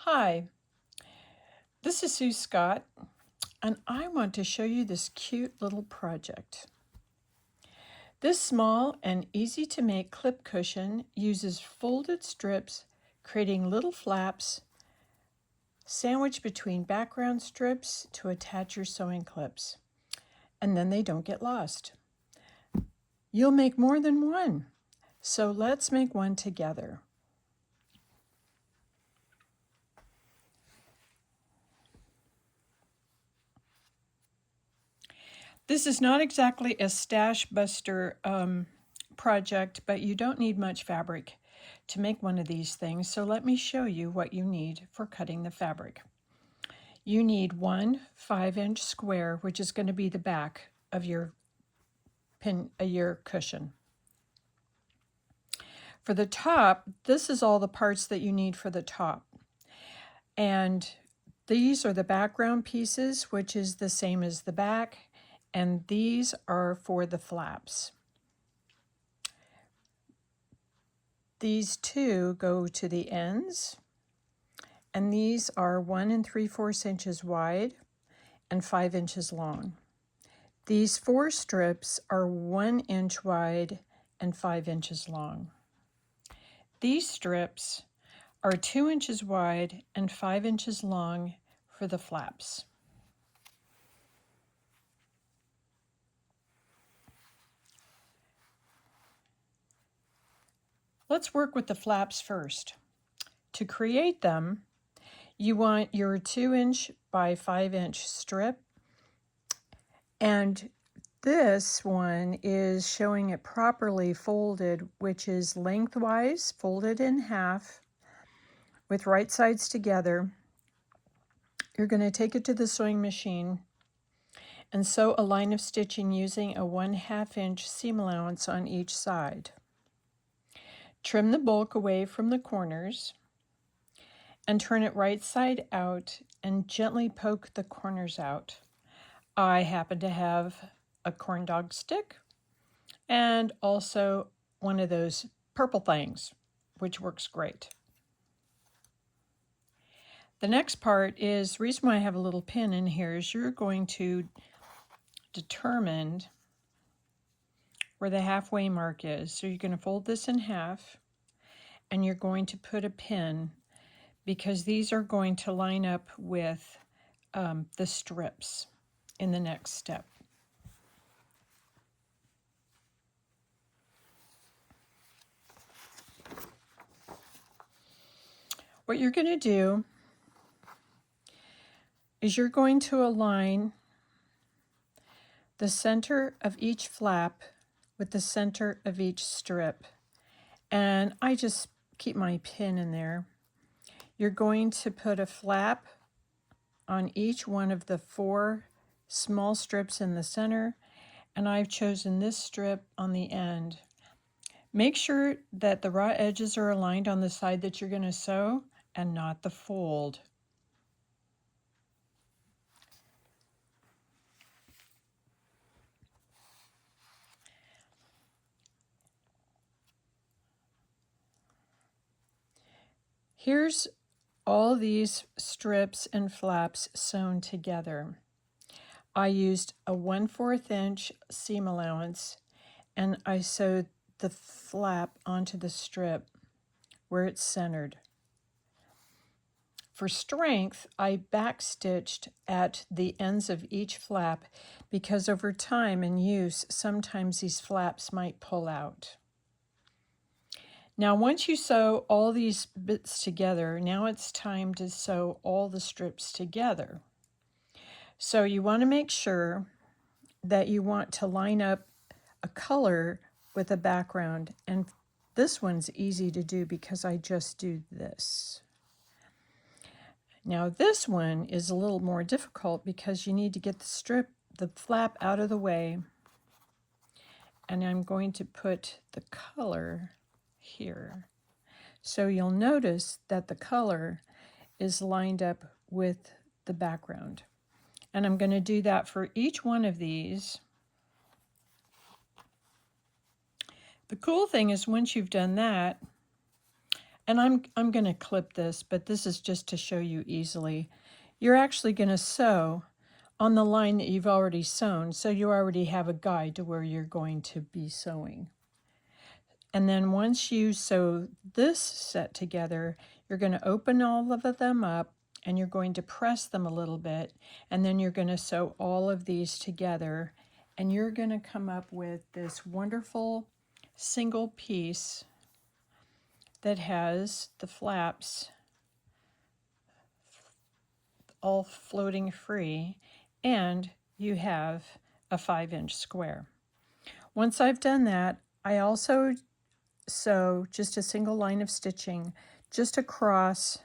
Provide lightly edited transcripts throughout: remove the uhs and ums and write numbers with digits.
Hi, this is Sue Scott, and I want to show you this cute little project. This small and easy to make clip cushion uses folded strips, creating little flaps sandwiched between background strips to attach your sewing clips, and then they don't get lost. You'll make more than one, so let's make one together. This is not exactly a stash buster project, but you don't need much fabric to make one of these things. So let me show you what you need for cutting the fabric. You need one 5-inch square, which is going to be the back of your cushion. For the top, this is all the parts that you need for the top. And these are the background pieces, which is the same as the back. And these are for the flaps. These two go to the ends, and these are 1 3/4 inches wide and 5 inches long. These 4 strips are 1 inch wide and 5 inches long. These strips are 2 inches wide and 5 inches long for the flaps. Let's work with the flaps first. To create them, you want your 2-inch by 5-inch strip, and this one is showing it properly folded, which is lengthwise, folded in half with right sides together. You're going to take it to the sewing machine and sew a line of stitching using a 1/2 inch seam allowance on each side. Trim the bulk away from the corners and turn it right side out and gently poke the corners out. I happen to have a corn dog stick and also one of those purple things, which works great. The next part is, the reason why I have a little pin in here is you're going to determine where the halfway mark is. So you're going to fold this in half and you're going to put a pin, because these are going to line up with the strips in the next step. What you're going to do is you're going to align the center of each flap with the center of each strip. And I just keep my pin in there. You're going to put a flap on each one of the 4 small strips in the center, and I've chosen this strip on the end. Make sure that the raw edges are aligned on the side that you're going to sew and not the fold. Here's all these strips and flaps sewn together. I used a 1/4 inch seam allowance, and I sewed the flap onto the strip where it's centered. For strength, I backstitched at the ends of each flap, because over time and use, sometimes these flaps might pull out. Now, once you sew all these bits together, now it's time to sew all the strips together. So you want to make sure that you want to line up a color with a background, and this one's easy to do because I just do this. Now this one is a little more difficult because you need to get the flap out of the way, and I'm going to put the color here. So you'll notice that the color is lined up with the background. And I'm going to do that for each one of these. The cool thing is, once you've done that, and I'm going to clip this, but this is just to show you easily. You're actually going to sew on the line that you've already sewn, so you already have a guide to where you're going to be sewing. And then once you sew this set together, you're going to open all of them up and you're going to press them a little bit, and then you're going to sew all of these together, and you're going to come up with this wonderful single piece that has the flaps all floating free, and you have a 5-inch square. Once I've done that, I also sew just a single line of stitching just across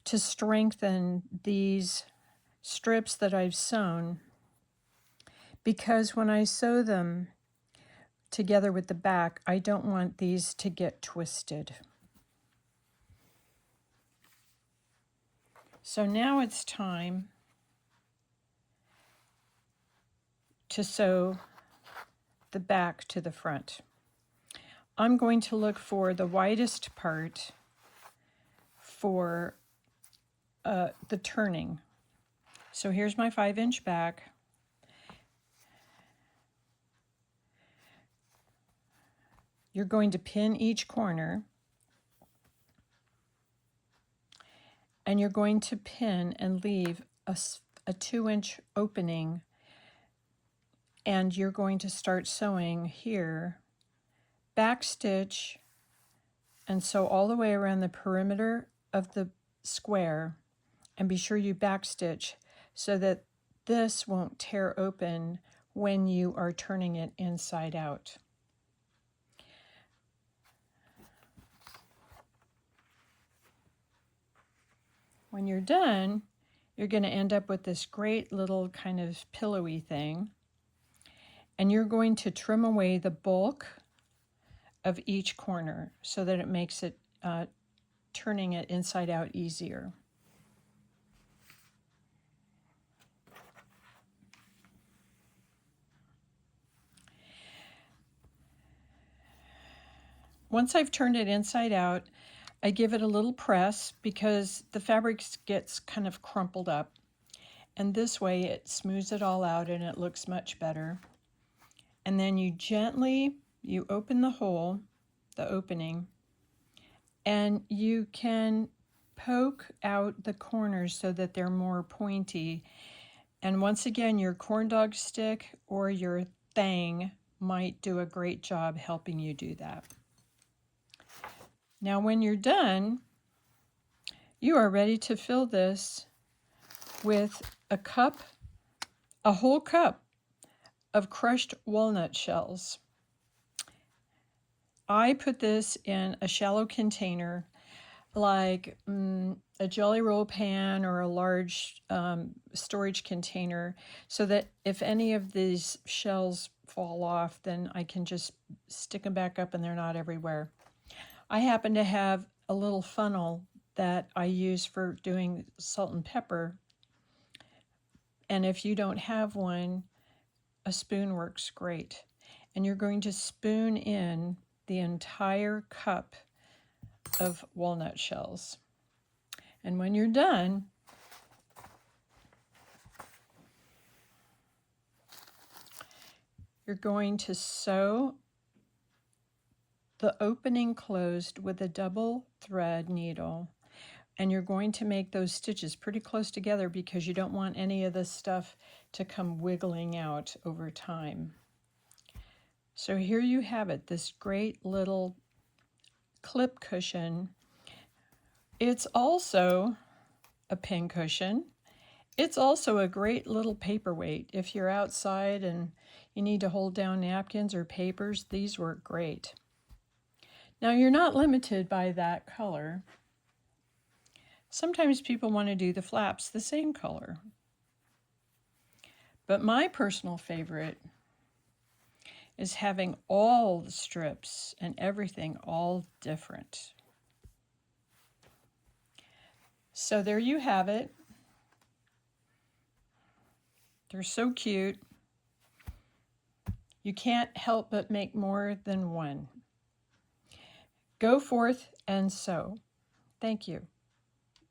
to strengthen these strips that I've sewn, because when I sew them together with the back, I don't want these to get twisted. So now it's time to sew the back to the front. I'm going to look for the widest part for the turning. So here's my 5-inch back. You're going to pin each corner, and you're going to pin and leave a 2-inch opening, and you're going to start sewing here, back stitch, and sew all the way around the perimeter of the square, and be sure you back stitch so that this won't tear open when you are turning it inside out. When you're done, you're going to end up with this great little kind of pillowy thing, and you're going to trim away the bulk of each corner so that it makes it turning it inside out easier. Once I've turned it inside out, I give it a little press because the fabric gets kind of crumpled up, and this way it smooths it all out and it looks much better. And then you open the hole, the opening, and you can poke out the corners so that they're more pointy. And once again, your corn dog stick or your thang might do a great job helping you do that. Now when you're done, you are ready to fill this with a whole cup of crushed walnut shells. I put this in a shallow container like a Jelly Roll pan or a large storage container, so that if any of these shells fall off, then I can just stick them back up and they're not everywhere. I happen to have a little funnel that I use for doing salt and pepper, and if you don't have one, a spoon works great. And you're going to spoon in the entire cup of walnut shells. And when you're done, you're going to sew the opening closed with a double thread needle, and you're going to make those stitches pretty close together because you don't want any of this stuff to come wiggling out over time. So here you have it, this great little clip cushion. It's also a pin cushion. It's also a great little paperweight. If you're outside and you need to hold down napkins or papers, these work great. Now you're not limited by that color. Sometimes people want to do the flaps the same color. But my personal favorite is having all the strips and everything all different. So there you have it. They're so cute. You can't help but make more than one. Go forth and sow. Thank you.